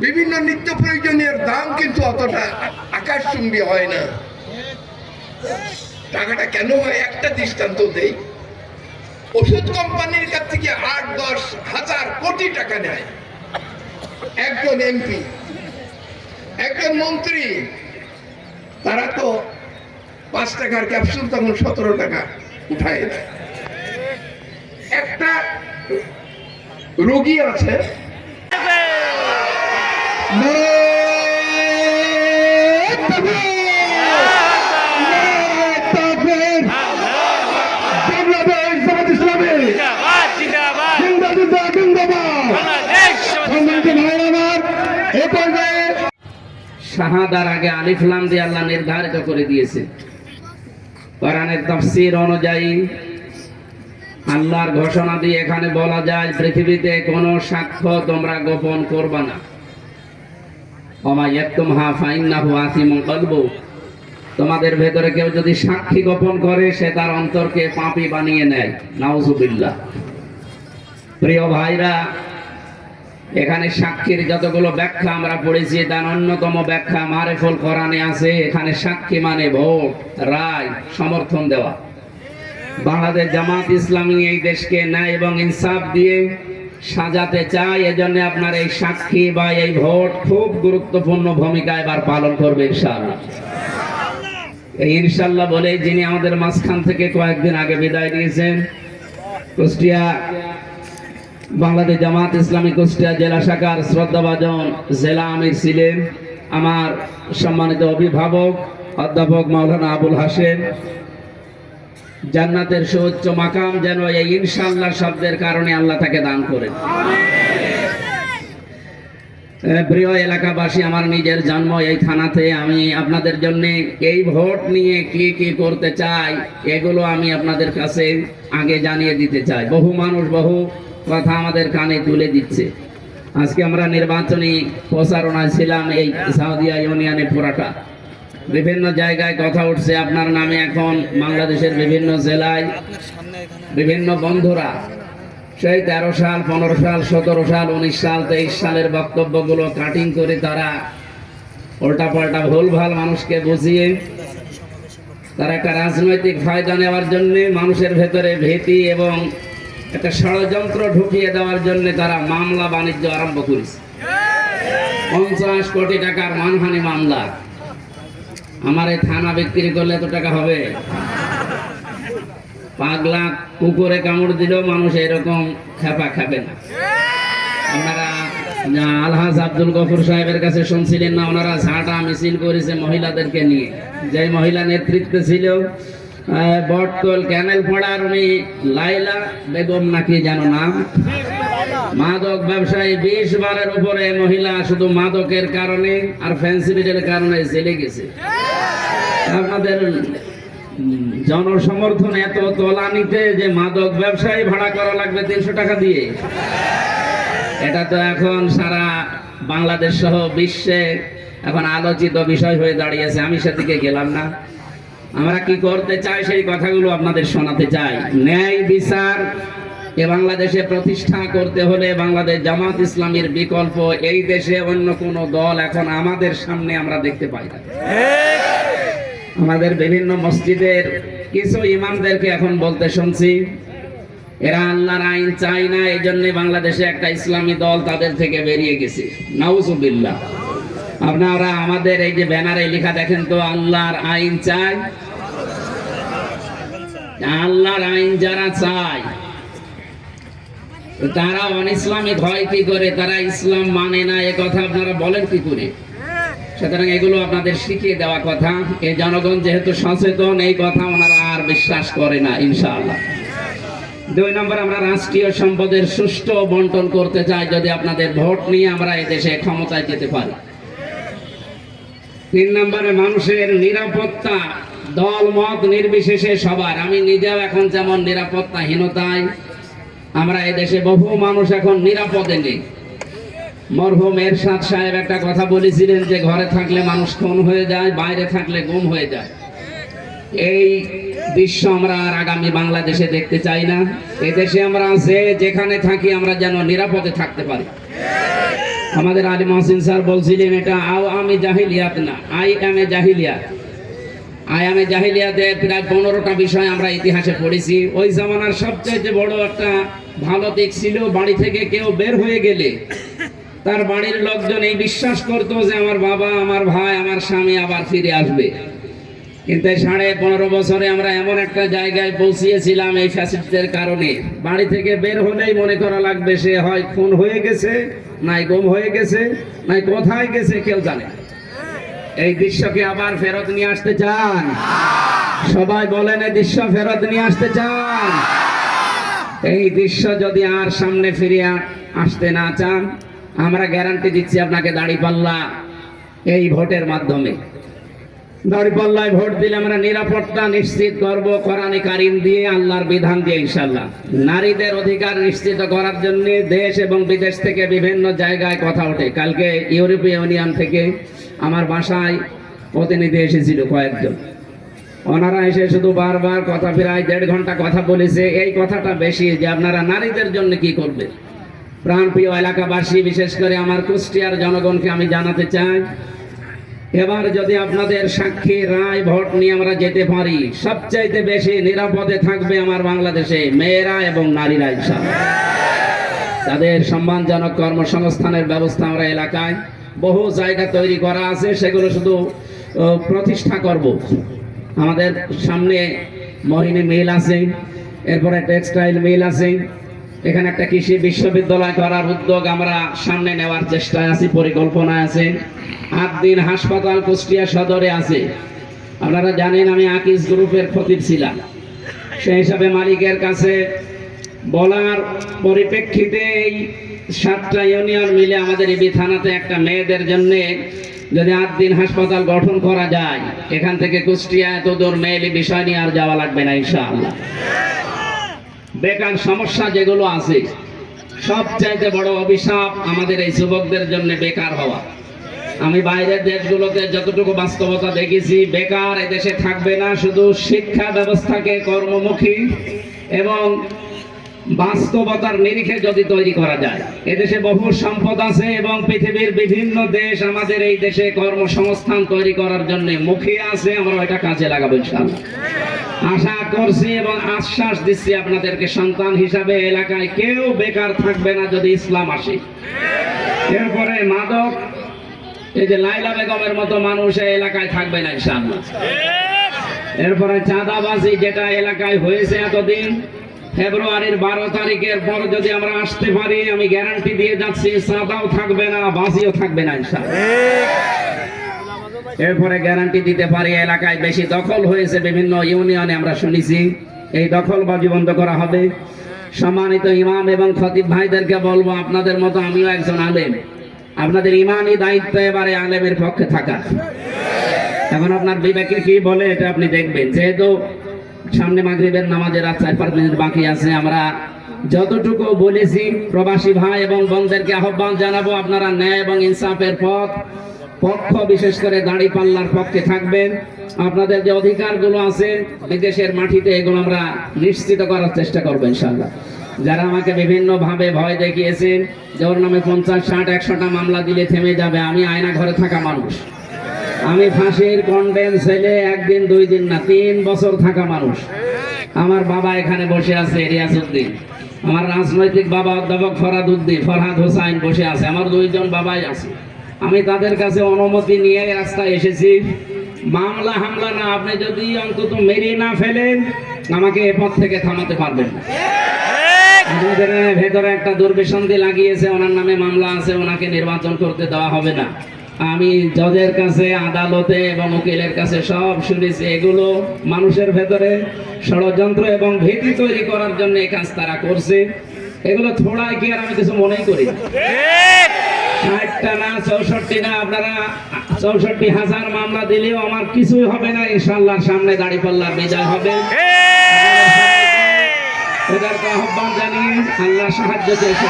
বিভিন্ন নিত্য প্রয়োজনীয় দাম কিন্তু অতটা আকাশচুম্বী হয় না। টাকাটা কেন হয় একটা দৃষ্টান্ত দেই। ওষুধ কোম্পানির কাছ থেকে 8-10 হাজার কোটি টাকা নেয় একজন এমপি, একজন মন্ত্রী। তারা তো 5 টাকার ক্যাপসুল তখন 17 টাকা উঠায় দেয়। একটা রোগী আছে, শাহাদার আগে আলিফ লাম দিয়ে আল্লাহ নির্ধারিত করে দিয়েছে। কোরআনের তাফসীর অনুযায়ী আল্লাহর ঘোষণা দিয়ে এখানে বলা যায়, পৃথিবীতে কোনো সাক্ষ্য তোমরা গোপন করবা না। ওমা ইয়াকতুমহা ফাইন্নাহু আথিমুন কলবু, তোমাদের ভেতরে কেউ যদি সাক্ষী গোপন করে সে তার অন্তরকে পাপী বানিয়ে নেয়। নাউজুবিল্লাহ। প্রিয় ভাইরা, এখানে সাক্ষীর যতগুলো ব্যাখ্যা আমরা পড়েছি তার অন্যতম ব্যাখ্যা মারেফুল কোরআনে আছে। এখানে সাক্ষী মানে ভোট, রায়, সমর্থন দেওয়া। বাংলাদেশ জামাত ইসলামী এই দেশকে ন্যায় এবং ইনসাফ দিয়ে সাজাতে চায়, এজন্য আপনার এই সাক্ষী বা এই ভোট খুব গুরুত্বপূর্ণ ভূমিকা এবার পালন করবে ইনশাআল্লাহ। এই ইনশাআল্লাহ বলে যিনি আমাদের মাঝখান থেকে কয়েকদিন আগে বিদায় নিয়েছেন, কুষ্টিয়া বাংলাদেশ জামাত ইসলামী কুষ্টিয়া জেলা শাখার শ্রদ্ধাভাজন জেলা আমির ছিলেন আমার সম্মানিত অভিভাবক অধ্যাপক মাওলানা আবুল হাশেম। জান্নাতের সুউচ্চ মাকাম যেন এই ইনশাআল্লাহ শব্দের কারণে আল্লাহ তাকে দান করেন। প্রিয় এলাকাবাসী, আমার নিজের জন্ম এই থানাতে। আমি আপনাদের জন্য এই ভোট নিয়ে কি কি করতে চাই এগুলো আমি আপনাদের কাছে আগে জানিয়ে দিতে চাই। বহু মানুষ বহু কথা আমাদের কানে তুলে দিচ্ছে। আজকে আমরা নির্বাচনী প্রচারণায় ছিলাম এই সাউদিয়া ইউনিয়নে পুরাটা। বিভিন্ন জায়গায় কথা উঠছে আপনার নামে। এখন বাংলাদেশের বিভিন্ন জেলায় বিভিন্ন বন্ধুরা সেই 13 সাল, 15 সাল, 17 সাল, 19 সাল, 23 সালের বক্তব্যগুলো কাটিং করে তারা উল্টাপাল্টা ভুলভাল মানুষকে বুঝিয়ে তারা একটা রাজনৈতিক ফায়দা নেওয়ার জন্য মানুষের ভেতরে ভীতি এবং একটা ষড়যন্ত্র ঢুকিয়ে দেওয়ার জন্য তারা মামলা বাণিজ্য আরম্ভ করেছে। 50 কোটি টাকার মানহানি মামলা। আমার এই থানা বিক্রি করলে এত টাকা হবে? পাগলা কুকুরে কামড় দিলেও মানুষ এরকম খেপা খাবে না। আপনারা আলহাজ আব্দুল গফুর সাহেবের কাছে শুনছিলেন না, ওনারা ঝাঁটা মিছিল করেছে মহিলাদেরকে নিয়ে। যে মহিলা নেতৃত্বে ছিল বটতল ক্যানেল পড়ার উনি লাইলা বেগম নাকি যেন নাম, মাদক ব্যবসায়ী 20 বারের উপরে মহিলা শুধু মাদকের কারণে আর ফ্যান্সিডিলের কারণে জেলে গেছে। আপনাদের জনসমর্থন এত তোলানিতে যে মাদক ব্যবসায়ী ভাড়া করা লাগবে 300 টাকা দিয়ে, এটা তো এখন সারা বাংলাদেশ সহ বিশ্বে এখন আলোচিত বিষয় হয়ে দাঁড়িয়েছে। আমি সেদিকে গেলাম না। আমরা কি করতে চাই সেই কথাগুলো আপনাদের শোনাতে চাই। ন্যায় বিচার এ বাংলাদেশে প্রতিষ্ঠা করতে হলে বাংলাদেশ জামাত ইসলামীর বিকল্প এই দেশে অন্য কোন দল এখন আমাদের সামনে আমরা দেখতে পাই না। আমাদের বিভিন্ন মসজিদের কিছু ইমামদেরকে এখন বলতে শুনছি এরা আল্লাহর আইন চায় না, এই জন্য বাংলাদেশে একটা ইসলামী দল তাদের থেকে বেরিয়ে গেছে। নাউজুবিল্লাহ। আপনারা আমাদের এই যে ব্যানারে লেখা দেখেন তো, আল্লাহর আইন চাই। আল্লাহর আইন যারা চায় তারা অনইসলামিক হয় কি করে? তারা ইসলাম মানে না, এ কথা আপনারা বলেন কি করে? সুতরাং এগুলো আপনাদের শিখিয়ে দেওয়া কথা। এই জনগণ যেহেতু সচেতন, এই কথা ওনারা আর বিশ্বাস করে না ইনশাআল্লাহ। 2 নম্বর, আমরা রাষ্ট্রীয় সম্পদের সুষ্ঠু বন্টন করতে চাই যদি আপনাদের ভোট নিয়ে আমরা এই দেশে ক্ষমতায় যেতে পারি। 3 নম্বরে, মানুষের নিরাপত্তা দল মত নির্বিশেষে সবার। আমি নিজেও এখন যেমন নিরাপত্তাহীনতায়, আমরা এই দেশে বহু মানুষ এখন নিরাপদে নেই। মরহুম এরশাদ সাহেব একটা কথা বলেছিলেন যে ঘরে থাকলে মানুষ খুন হয়ে যায়, বাইরে থাকলে গুম হয়ে যায়। এই দৃশ্য আমরা আর আগামী বাংলাদেশে দেখতে চাই না। এদেশে আমরা যেখানে থাকি আমরা যেন নিরাপদে থাকতে পারি। আমাদের আলী মহসিন স্যার বলছিলেন এটা আওয়ামী জাহিলিয়াত না, আইএমএ জাহিলিয়াত। আয়ামে জাহিলিয়াতে প্রায় 15টা বিষয় আমরা ইতিহাসে পড়েছি। ওই জামানার সবচেয়ে বড় একটা ভালো দিক ছিল, বাড়ি থেকে কেউ বের হয়ে গেলে তার বাড়ির লোকজন এই বিশ্বাস করতো যে আমার বাবা, আমার ভাই, আমার স্বামী আবার ফিরে আসবে। কিন্তু 15.5 বছরে আমরা এমন একটা জায়গায় পৌঁছিয়েছিলাম এই ফ্যাসিস্টদের কারণে, বাড়ি থেকে বের হলেই মনে করা লাগবে সে হয় খুন হয়ে গেছে, নাই গুম হয়ে গেছে, নাই কোথায় গেছে কেউ জানে না। এই দৃশ্যকে আবার ফেরত নিয়ে আসতে চান? সবাই বলেন এই দৃশ্য ফেরত নিয়ে আসতে চান? এই দৃশ্য যদি আর সামনে ফিরিয়ে আসতে না চান, আমরা গ্যারান্টি দিচ্ছি আপনাকে দাঁড়িপাল্লা এই ভোটের মাধ্যমে, দাঁড়িপাল্লায় ভোট দিলে আমরা নিরাপত্তা নিশ্চিত করব কোরআনে কারিম দিয়ে, আল্লাহর বিধান দিয়ে ইনশাআল্লাহ। নারীদের অধিকার নিশ্চিত করার জন্য দেশ এবং বিদেশ থেকে বিভিন্ন জায়গায় কথা ওঠে। কালকে ইউরোপীয় ইউনিয়ন থেকে আমার বাসায় প্রতিনিধি এসেছিল কয়েকজন, ওনারা এসে শুধু বারবার কথা, প্রায় 1.5 ঘন্টা কথা বলেছে। এই কথাটা বেশি যে আপনারা নারীদের জন্য কি করবে। প্রাণপ্রিয় এলাকাবাসী, বিশেষ করে আমার কুষ্টিয়ার জনগণকে আমি জানাতে চাই, এবার যদি আপনাদের সাক্ষী রায় ভোট নিয়ে আমরা যেতে পারি, সবচাইতে বেশি নিরাপদে থাকবে আমার বাংলাদেশে মেয়েরা এবং নারীরা ইনশাআল্লাহ। তাদের সম্মানজনক কর্মসংস্থানের ব্যবস্থা আমরা এলাকায় বহু জায়গা তৈরি করা আছে, সেগুলো শুধু প্রতিষ্ঠা করব। আমাদের সামনে মহিনী মিল আছে, এরপরে টেক্সটাইল মিল আছে, এখানে একটা কৃষি বিশ্ববিদ্যালয় করার উদ্যোগ আমরা সামনে নেওয়ার চেষ্টায় আছি, পরিকল্পনা আছে। 8 দিন হাসপাতাল কুষ্টিয়া সদরে আছে। আপনারা জানেন আমি আকিস গ্রুপের খতিব ছিলাম, সেই হিসাবে মালিকের কাছে বলার পরিপ্রেক্ষিতে এই 7টা ইউনিয়ন মিলে আমাদের ইবি থানাতে একটা মেয়েদের জন্য যদি 8 দিন হাসপাতাল গঠন করা যায়, এখান থেকে কুষ্টিয়া এত দূর মেয়েলি বিষয় নিয়ে আর যাওয়া লাগবে না ইনশাআল্লাহ। বেকার সমস্যা যেগুলো আছে, সবচাইতে বড় অভিশাপ আমাদের এই যুবকদের জন্য বেকার হওয়া। আমি বাইরের দেশগুলোতে যতটুকু বাস্তবতা দেখেছি, বেকার এদেশে থাকবে না। শুধু শিক্ষা ব্যবস্থাকে কর্মমুখী এবং বাস্তবতার নিরিখে যদি তৈরি করা যায়, এদেশে বহু সম্পদ আছে এবং পৃথিবীর বিভিন্ন দেশ আমাদের এই দেশে কর্মসংস্থান তৈরি করার জন্য মুখিয়ে আছে। আমরা এটা কাজে লাগাবো ইনশাআল্লাহ। আশা করছি এবং আশ্বাস দিচ্ছি আপনাদেরকে, সন্তান হিসাবে এলাকায় কেউ বেকার থাকবে না যদি ইসলাম আসে। এরপরে মাদক, এই যে লাইলা বেগমের মতো মানুষ এই এলাকায় থাকবে না ইনশাআল্লাহ। এরপরে চাঁদাবাজি যেটা এলাকায় হয়েছে এতদিন, ফেব্রুয়ারির 12 তারিখের পর যদি আমরা আসতে পারি, আমি গ্যারান্টি দিয়ে যাচ্ছি চাঁদাও থাকবে না, বাজিও থাকবে না ইনশাআল্লাহ। এরপরে গ্যারান্টি দিতে পারি, এলাকায় বেশি দখল হয়েছে বিভিন্ন ইউনিয়নে আমরা শুনেছি, এই দখলবাজি বন্ধ করা হবে। সম্মানিত ইমাম এবং খতিব ভাইদেরকে বলবো, আপনাদের মতো আমিও একজন আলেম, আপনাদের ইমানি দায়িত্ব এবারে আলেমের পক্ষে থাকা। এখন আপনার বিবেকে কি বলে এটা আপনি দেখবেন। যেহেতু সামনে মাগরিবের নামাজের আর 4-5 মিনিট বাকি আছে, আমরা যতটুকু বলেছি প্রবাসী ভাই এবং বোনদেরকে আহ্বান জানাবো, আপনারা ন্যায় এবং ইনসাফের পক্ষ বিশেষ করে দাঁড়িপাল্লার পক্ষে থাকবেন। আপনাদের যে অধিকারগুলো আছে বিদেশের মাটিতে, এগুলো আমরা নিশ্চিত করার চেষ্টা করবো ইনশাআল্লাহ। যারা আমাকে বিভিন্ন ভাবে ভয় দেখিয়েছেন যে ওর নামে 50, 60, 100টা মামলা দিলে থেমে যাবে, আমি আয়না ঘরে থাকা মানুষ, আমি ফাঁসির কন্ডেম ছেলে 1 দিন 2 দিন না 3 বছর থাকা মানুষ। আমার বাবা এখানে বসে আছে রিয়াজউদ্দিন, আমার রাজনৈতিক বাবা অধ্যাপক ফরহাদ হোসাইন বসে আছে, আমার 2 জন বাবাই আছে। আমি তাদের কাছে অনুমতি নিয়ে রাস্তায় এসেছি। মামলা হামলা না, আপনি যদি অন্তত মেরে না ফেলেন আমাকে এ পথ থেকে থামাতে পারবেন না। আমাদের ভেতরে একটা দুর্বিসন্ধি লাগিয়েছে, ওনার নামে মামলা আছে, ওনাকে নির্বাচন করতে দেওয়া হবে না। আমি জজের কাছে, আদালতে এবং উকিলের কাছে সব শুনেছি, এগুলো মানুষের ভেতরে ষড়যন্ত্র এবং ভীতি তৈরি করার জন্য এই কাজ তারা করছে। এগুলো থোড়ায় কি আর আমি কিছু মনেই করি। 60টা না 64 না, আপনারা 64,000 মামলা দিলেও আমার কিছুই হবে না ইনশাআল্লাহ। সামনে দাঁড়িপাল্লার বিজয় হবে। এদেরকে আহ্বান জানিয়ে আল্লাহ সাহায্য চেয়েছে।